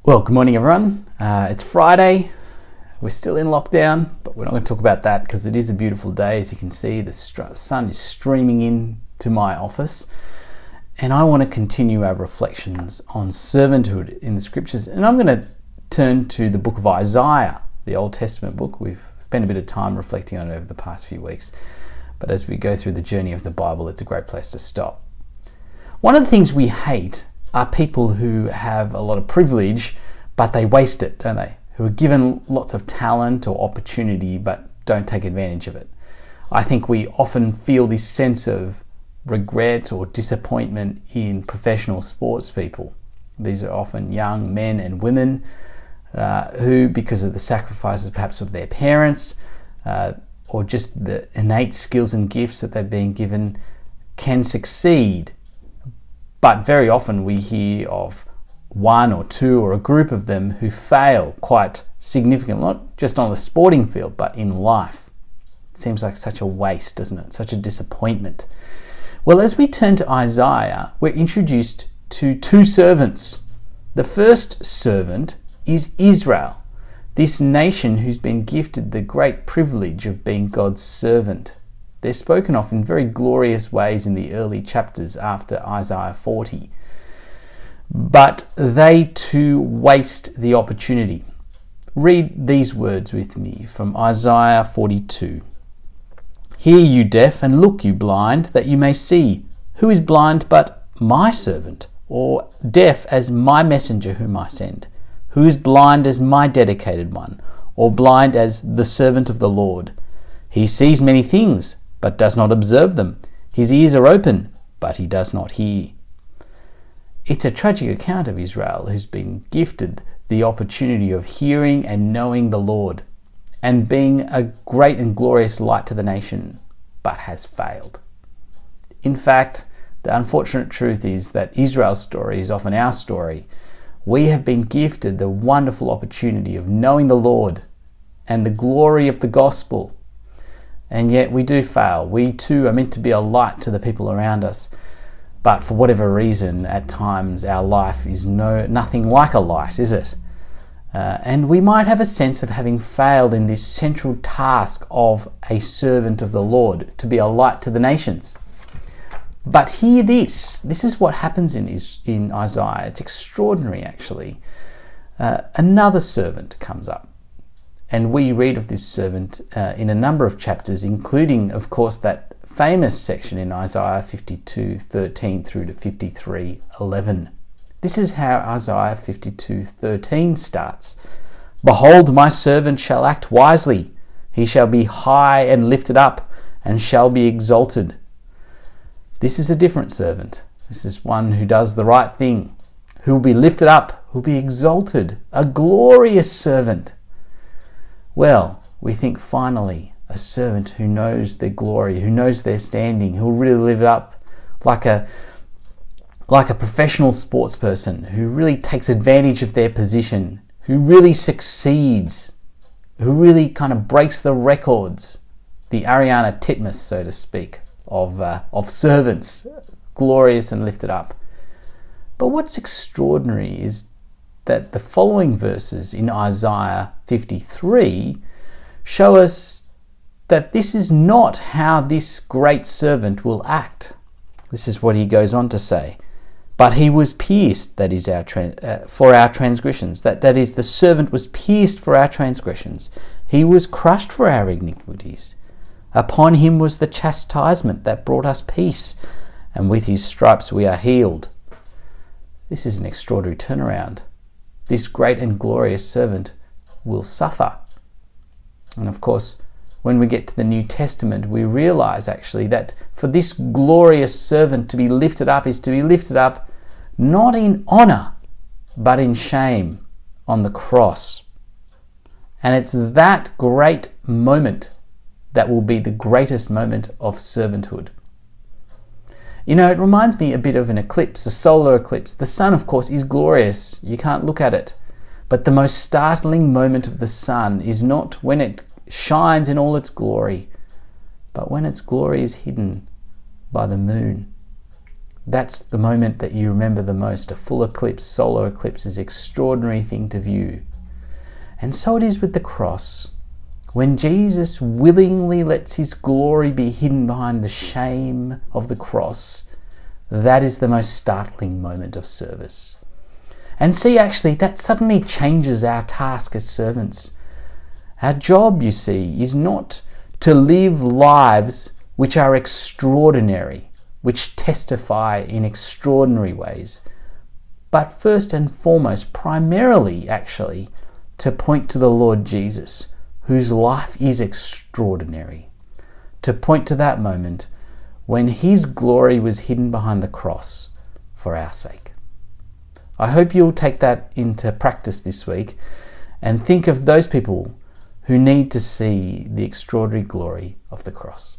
Well, good morning everyone. It's Friday. We're still in lockdown, but we're not going to talk about that because it is a beautiful day. As you can see, the sun is streaming in to my office. And I want to continue our reflections on servanthood in the scriptures. And I'm going to turn to the book of Isaiah, the Old Testament book. We've spent a bit of time reflecting on it over the past few weeks. But as we go through the journey of the Bible, it's a great place to stop. One of the things we hate are people who have a lot of privilege, but they waste it, don't they? Who are given lots of talent or opportunity, but don't take advantage of it. I think we often feel this sense of regret or disappointment in professional sports people. These are often young men and women who, because of the sacrifices perhaps of their parents or just the innate skills and gifts that they've been given, can succeed. But very often we hear of one or two or a group of them who fail quite significantly, not just on the sporting field, but in life. It seems like such a waste, doesn't it? Such a disappointment. Well, as we turn to Isaiah, we're introduced to two servants. The first servant is Israel, this nation who's been gifted the great privilege of being God's servant. They're spoken of in very glorious ways in the early chapters after Isaiah 40. But they too waste the opportunity. Read these words with me from Isaiah 42. Hear you deaf, and look you blind, that you may see. Who is blind but my servant, or deaf as my messenger whom I send? Who is blind as my dedicated one, or blind as the servant of the Lord? He sees many things, but does not observe them. His ears are open, but he does not hear. It's a tragic account of Israel, who's been gifted the opportunity of hearing and knowing the Lord and being a great and glorious light to the nation, but has failed. In fact, the unfortunate truth is that Israel's story is often our story. We have been gifted the wonderful opportunity of knowing the Lord and the glory of the gospel, and yet we do fail. We too are meant to be a light to the people around us. But for whatever reason, at times our life is nothing like a light, is it? And we might have a sense of having failed in this central task of a servant of the Lord, to be a light to the nations. But hear this. This is what happens in Isaiah. It's extraordinary, actually. Another servant comes up. And we read of this servant in a number of chapters, including, of course, that famous section in Isaiah 52:13 through to 53:11. This is how Isaiah 52:13 starts. Behold, my servant shall act wisely. He shall be high and lifted up, and shall be exalted. This is a different servant. This is one who does the right thing, who will be lifted up, who will be exalted, a glorious servant. Well, we think finally a servant who knows their glory, who knows their standing, who will really live it up like a professional sports person, who really takes advantage of their position, who really succeeds, who really kind of breaks the records, the Ariana Titmus, so to speak, of servants, glorious and lifted up. But what's extraordinary is that the following verses in Isaiah 53 show us that this is not how this great servant will act. This is what he goes on to say. But he was pierced, that is for our transgressions. That is, the servant was pierced for our transgressions. He was crushed for our iniquities. Upon him was the chastisement that brought us peace, and with his stripes we are healed. This is an extraordinary turnaround. This great and glorious servant will suffer. And of course, when we get to the New Testament, we realize actually that for this glorious servant to be lifted up is to be lifted up not in honor, but in shame on the cross. And it's that great moment that will be the greatest moment of servanthood. You know, it reminds me a bit of an eclipse, a solar eclipse. The sun, of course, is glorious. You can't look at it. But the most startling moment of the sun is not when it shines in all its glory, but when its glory is hidden by the moon. that's the moment that you remember the most. A full eclipse, solar eclipse, is an extraordinary thing to view. And so it is with the cross. When Jesus willingly lets his glory be hidden behind the shame of the cross, that is the most startling moment of service. And see, actually, that suddenly changes our task as servants. Our job, you see, is not to live lives which are extraordinary, which testify in extraordinary ways, but first and foremost, primarily actually, to point to the Lord Jesus, whose life is extraordinary, to point to that moment when his glory was hidden behind the cross for our sake. I hope you'll take that into practice this week and think of those people who need to see the extraordinary glory of the cross.